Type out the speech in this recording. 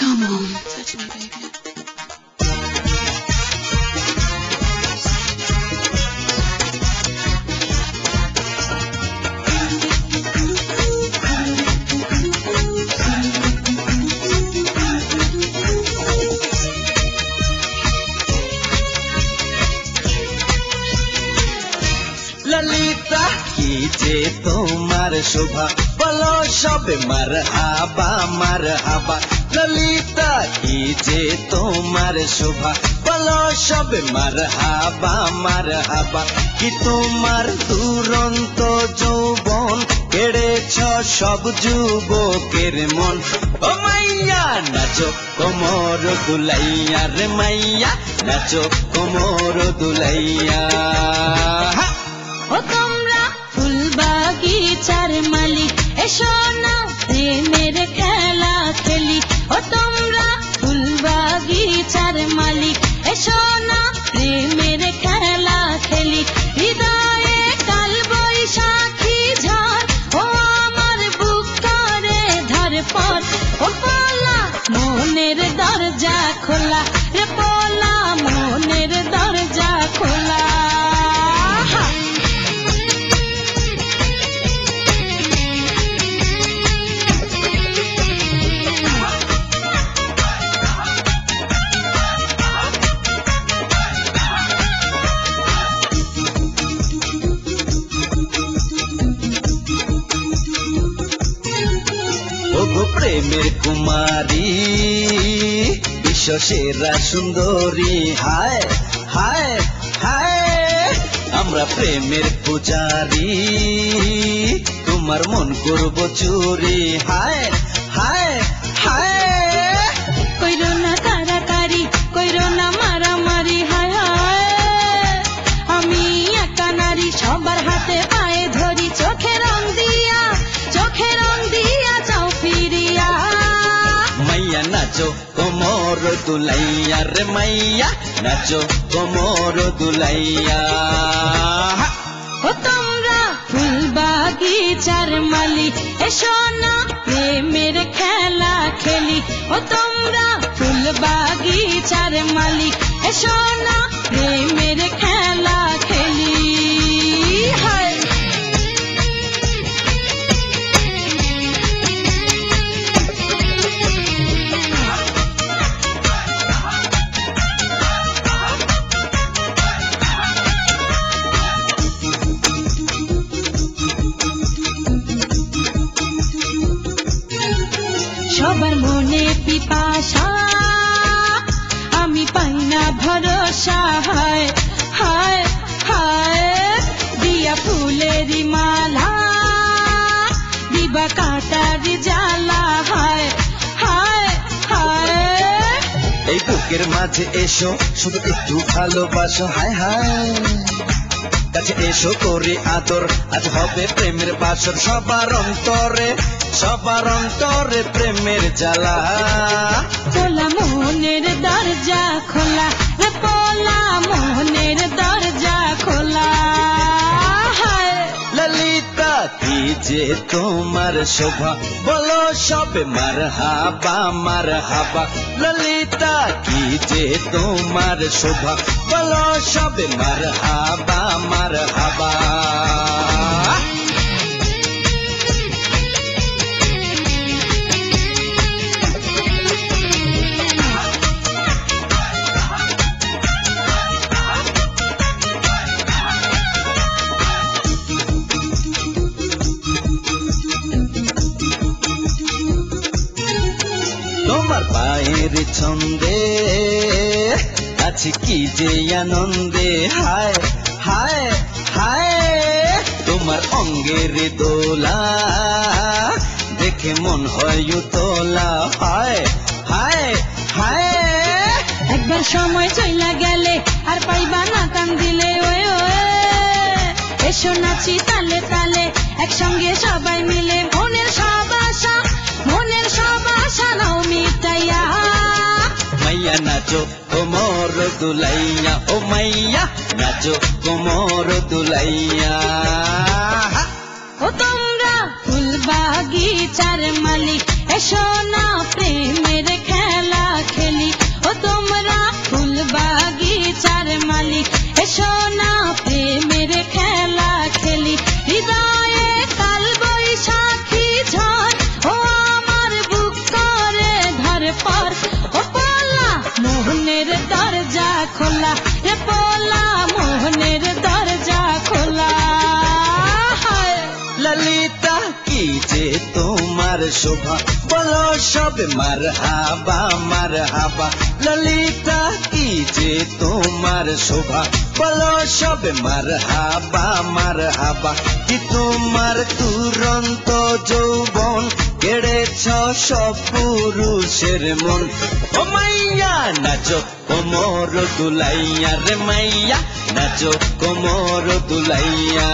Come on, touch me, baby. Lalita कीजे तुम्हार शोभा बोलो सबे मरहबा ललिता कीजे तुम्हार शोभा बोलो सबे मरहबा कि तुम्हार दुरंत যৌবন কেড়েছ সব যুবকের মন ও মাইয়া নাচো কোমর দুলাইয়া রে মাইয়া নাচো কোমর দুলাইয়া ও তোমরা ফুল বাগিচার মালিক এসো না প্রেমের খেলা খেলি ও তোমরা ফুল বাগিচার মালিক এসো না প্রেমের খেলা খেলি হৃদয়ে কাল বৈশাখী ঝড় ও আমার বুক করে ধরপড় ও পোলা মনের দরজা খোলা রে পোলা মনের দরজা খোলা প্রেমের কুমারী বিশ্ব সেরা সুন্দরী হায় হায় হায় আমরা প্রেমের পূজারি তোমার মন করব চুরি হায় হায় হায় কইরো না কারাকারি কইরো না মারামারি হায় হায় আমি একা নারী সবার হাতে পায়ে ধরি চোখে রং দিয়া যাও ফিরিয়া মাইয়া নাচো কোমর দুলাইয়া রে মাইয়া নাচো কোমর দুলাইয়া ও তোমরা ফুল বাগিচার মালিক এসো না প্রেমের খেলা খেলি ও তোমরা ফুল বাগিচার মালিক এসো না প্রেমের খেলা খেলি হায় সবার মনে পিপাসা আমি পাই না ভরসা হায় হায় হায় দিয়া ফুলেরি মালা দিবা কাটারি জ্বালা হায় হায় হায় এই বুকের মাঝে এসো শুধু একটু ভালোবাসো হায় হায় কাছে এসো করে আদর আজ হবে প্রেমের বাসর সবার অন্তরে প্রেমের জ্বালা পোলা মনের দরজা খোলা রে পোলা মনের দরজা খোলা হায় ললিতা কি যে তোমার শোভা বলো সবে মারহাবা ললিতা কি যে তোমার শোভা বলো সবে মারহাবা তোমার পায়ের ছন্দে আছে কি যে আনন্দে হায় হায় হায় তোমার অঙ্গের দোলা দেখে মন হয় উতলা হায় হায় হায় একবার সময় চইলা গেলে আর পাইবা না কান দিলে ওয়ে ওয়ে এসো নাচি তালে তালে একসঙ্গে সবাই মিলে মনের সব আশা নাও মিটাইয়া মাইয়া নাচো কোমর দুলাইয়া ও মাইয়া নাচো কোমর দুলাইয়া ও তোমরা ফুল বাগিচার মালিক এসো না প্রেমের খেলা তোমার শোভা বলো সবে মারহাবা মারহাবা ললিতা কি যে তোমার শোভা বলো সবে মারহাবা মারহাবা কি তোমার দুরন্ত যৌবন কেড়েছ সব পুরুষের মন ও মাইয়া নাচো কোমর দুলাইয়া রে মাইয়া নাচো কোমর দুলাইয়া